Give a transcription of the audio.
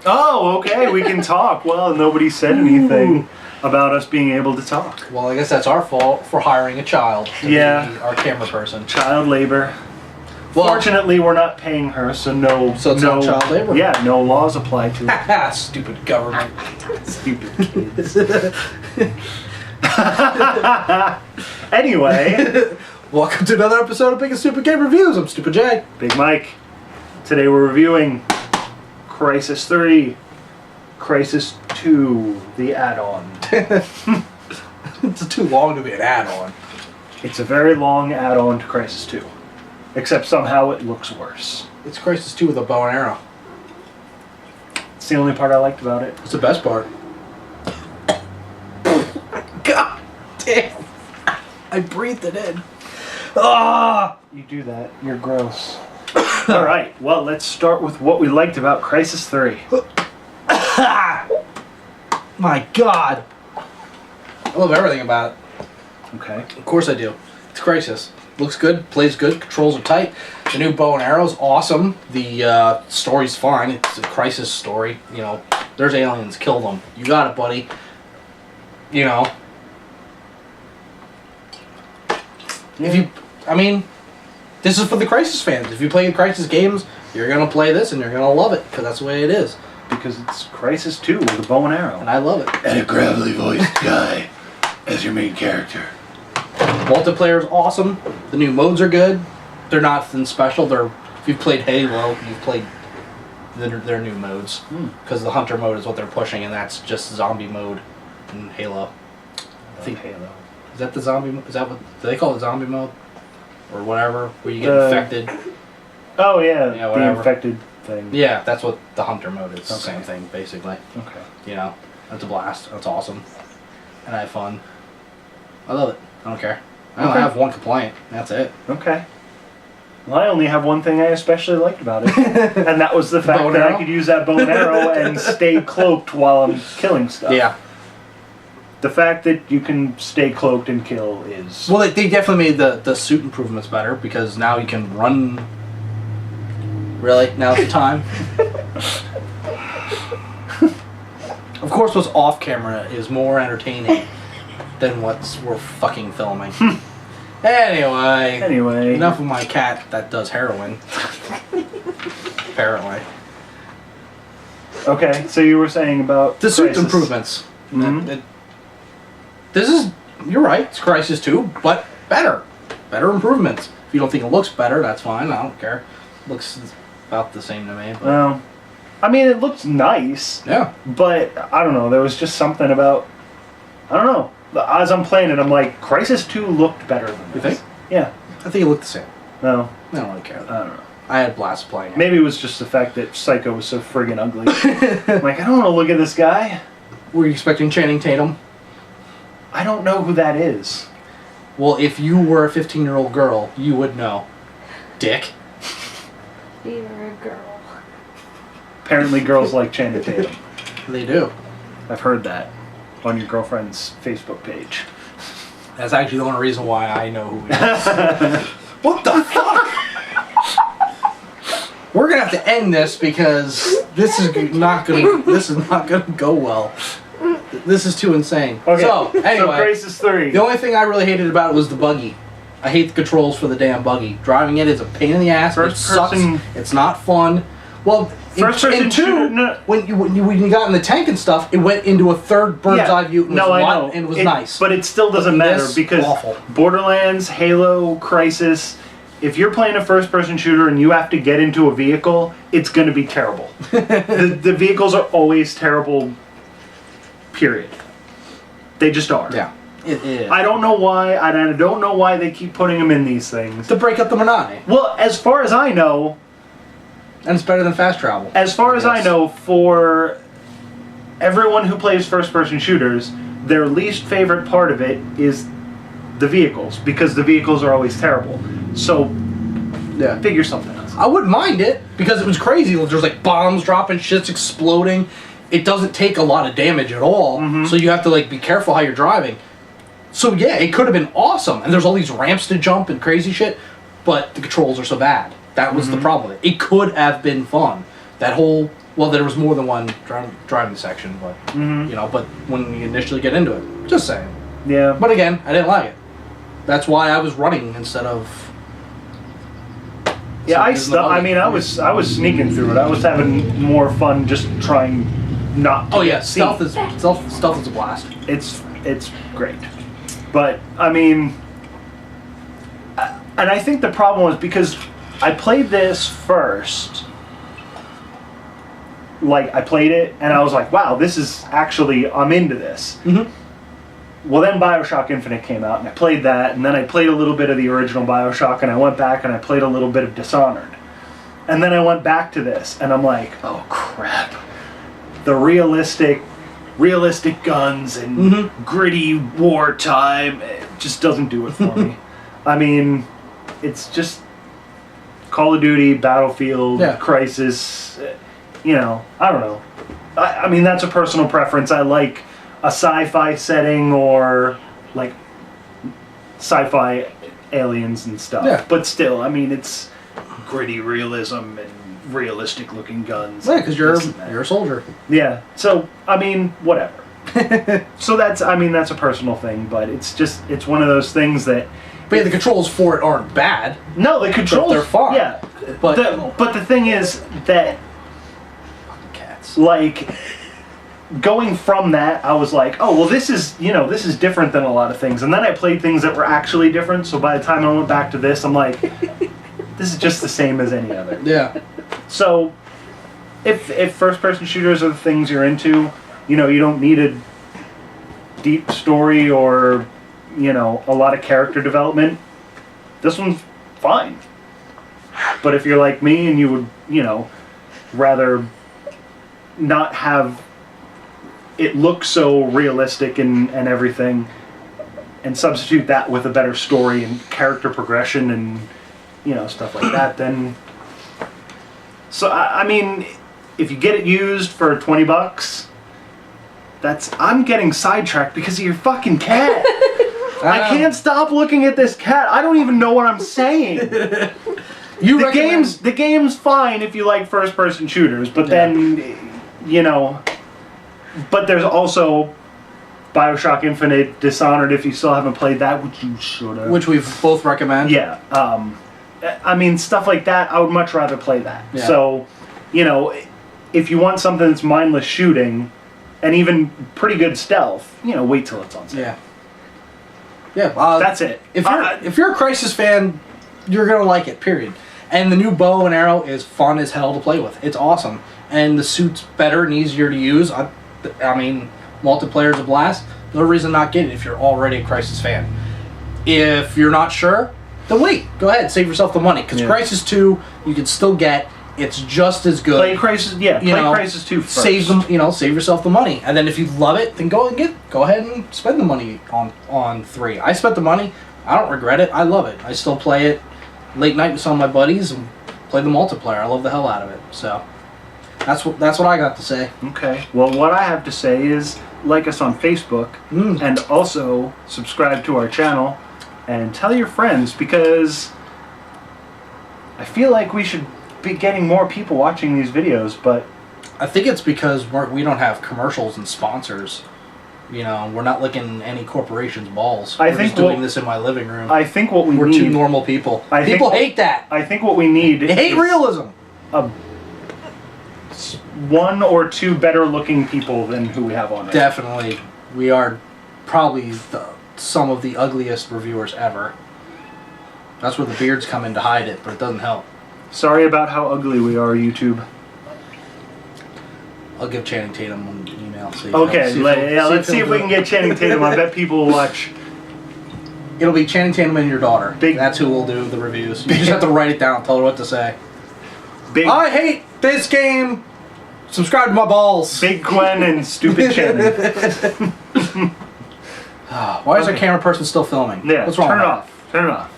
Oh, okay, we can talk. Well, nobody said anything about us being able to talk. Well, I guess that's our fault for hiring a child to be our camera person. Child labor. Well, fortunately, we're not paying her, so no... So it's not child labor? Yeah, no laws apply to it. Stupid government. Stupid kids. Anyway. Welcome to another episode of Big and Stupid Game Reviews. I'm Stupid J. Big Mike. Today we're reviewing Crysis 3, Crysis 2, the add-on. It's too long to be an add-on. It's a very long add-on to Crysis 2. Except somehow it looks worse. It's Crysis 2 with a bow and arrow. It's the only part I liked about it. It's the best part. God damn. I breathed it in. Ah! You do that. You're gross. Alright, well, let's start with what we liked about Crysis 3. My God. I love everything about it. Okay. Of course I do. It's Crysis. Looks good, plays good, controls are tight. The new bow and arrow's awesome. The story's fine. It's a Crysis story. You know, there's aliens. Kill them. You got it, buddy. You know. If you, I mean, this is for the Crysis fans. If you play the Crysis games, you're gonna play this and you're gonna love it because that's the way it is. Because it's Crysis 2 with a bow and arrow. And I love it. And a gravelly voiced guy as your main character. Multiplayer's awesome. The new modes are good. They're nothing special. They're, if you've played Halo, you've played their new modes. Because the Hunter mode is what they're pushing, and that's just zombie mode in Halo. I think Halo. Is that the zombie? Is that what do they call it? Zombie mode, or whatever, where you get infected? Oh yeah, whatever. The infected thing. Yeah, that's what the Hunter mode is. Okay. Same thing, basically. Okay. You know, that's a blast. That's awesome, and I have fun. I love it. I don't care. I only have one complaint. That's it. Okay. Well, I only have one thing I especially liked about it, and that was the fact that I could use that bow and arrow and stay cloaked while I'm killing stuff. Yeah. The fact that you can stay cloaked and kill is... Well, they definitely made the suit improvements better because now you can run... Really? Now's the time? Of course, what's off camera is more entertaining than we're fucking filming. Anyway. Enough of my cat that does heroin. Apparently. Okay, so you were saying about... The suit improvements. You're right, it's Crysis 2, but better. Better improvements. If you don't think it looks better, that's fine, I don't care. Looks about the same to me. But. Well, I mean, it looks nice. Yeah. But, I don't know, there was just something about... I don't know. As I'm playing it, I'm like, Crysis 2 looked better than this. You think? Yeah. I think it looked the same. No. I don't really care. I don't know. I had a blast playing it. Maybe it was just the fact that Psycho was so friggin' ugly. I'm like, I don't want to look at this guy. Were you expecting Channing Tatum? I don't know who that is. Well, if you were a 15-year-old girl, you would know. Dick. You're a girl. Apparently girls like Channing Tatum. They do. I've heard that on your girlfriend's Facebook page. That's actually the only reason why I know who he is. What the fuck? We're gonna have to end this because this is not gonna go well. This is too insane. Okay. So anyway, Crysis 3. the only thing I really hated about it was the buggy. I hate the controls for the damn buggy. Driving it is a pain in the ass. It sucks. It's not fun. Well, in 2, when you got in the tank and stuff, it went into a third bird's eye view and it was nice. But it still doesn't matter because Borderlands, Halo, Crysis, if you're playing a first-person shooter and you have to get into a vehicle, it's going to be terrible. the vehicles are always terrible, period. They just are. Yeah. It is. I don't know why. I don't know why they keep putting them in these things. To break up the monotony. Well, as far as I know... And it's better than fast travel. As far as I know, for everyone who plays first-person shooters, their least favorite part of it is the vehicles, because the vehicles are always terrible. So, yeah, figure something else. I wouldn't mind it, because it was crazy. There's like bombs dropping, shit's exploding. It doesn't take a lot of damage at all, so you have to like be careful how you're driving. So yeah, it could have been awesome, and there's all these ramps to jump and crazy shit, but the controls are so bad. That was the problem with it. It could have been fun. That whole Well, there was more than one driving section, but you know, but when you initially get into it, just saying. Yeah. But again, I didn't like it. That's why I was running instead of. Yeah, I was sneaking through it. I was having more fun just trying not to. Oh yeah, stealth is a blast. It's great, but I mean, and I think the problem was because I played this first. Like, I played it, and I was like, wow, this is actually, I'm into this. Well, then Bioshock Infinite came out, and I played that, and then I played a little bit of the original Bioshock, and I went back and I played a little bit of Dishonored. And then I went back to this, and I'm like, oh, crap. The realistic guns and gritty wartime, it just doesn't do it for me. I mean, it's just Call of Duty, Battlefield, Crysis. You know, I don't know. I mean, that's a personal preference. I like a sci-fi setting or, like, sci-fi aliens and stuff. Yeah. But still, I mean, it's gritty realism and realistic-looking guns. Yeah, because you're a soldier. Yeah. So, I mean, whatever. So that's a personal thing, but it's one of those things that... But yeah, the controls for it aren't bad. No, the controls... They're fine. Yeah. But the thing is that... Like, going from that, I was like, oh, well, this is different than a lot of things. And then I played things that were actually different, so by the time I went back to this, I'm like, this is just the same as any other. Yeah. So, if first-person shooters are the things you're into, you know, you don't need a deep story or, you know, a lot of character development, this one's fine. But if you're like me and you would, you know, rather... not have it look so realistic and everything, and substitute that with a better story and character progression and, you know, stuff like that, then... So, I mean, if you get it used for $20, I'm getting sidetracked because of your fucking cat. I can't stop looking at this cat. I don't even know what I'm saying. The game's fine if you like first-person shooters, but then... You know, but there's also Bioshock Infinite, Dishonored, if you still haven't played that, which you should have. Which we've both recommend. Yeah. I mean, stuff like that, I would much rather play that. Yeah. So, you know, if you want something that's mindless shooting, and even pretty good stealth, you know, wait till it's on sale. Yeah. Yeah. That's it. If you're a Crysis fan, you're going to like it, period. And the new bow and arrow is fun as hell to play with. It's awesome. And the suit's better and easier to use. I mean, multiplayer's a blast. No reason not get it if you're already a Crysis fan. If you're not sure, then wait. Go ahead, save yourself the money. Because Crysis 2, you can still get. It's just as good. Play Crysis, Crysis 2 first. Save yourself the money. And then if you love it, then go ahead and spend the money on 3. I spent the money. I don't regret it. I love it. I still play it late night with some of my buddies and play the multiplayer. I love the hell out of it. So that's what I got to say. Okay. Well, what I have to say is like us on Facebook and also subscribe to our channel and tell your friends, because I feel like we should be getting more people watching these videos, but I think it's because we don't have commercials and sponsors. You know, we're not licking any corporation's balls. We're just doing this in my living room. I think what we're two normal people. People hate that. I think what we need they hate realism. One or two better looking people than who we have on right Definitely. We are probably some of the ugliest reviewers ever. That's where the beards come in to hide it, but it doesn't help. Sorry about how ugly we are, YouTube. I'll give Channing Tatum an email. Let's see if we can get Channing Tatum. I bet people will watch. It'll be Channing Tatum and your daughter. That's who will do the reviews. You just have to write it down, tell her what to say. I hate this game. Subscribe to my balls. Big Gwen and stupid Channing. Why is our camera person still filming? Yeah, what's wrong? Turn it off.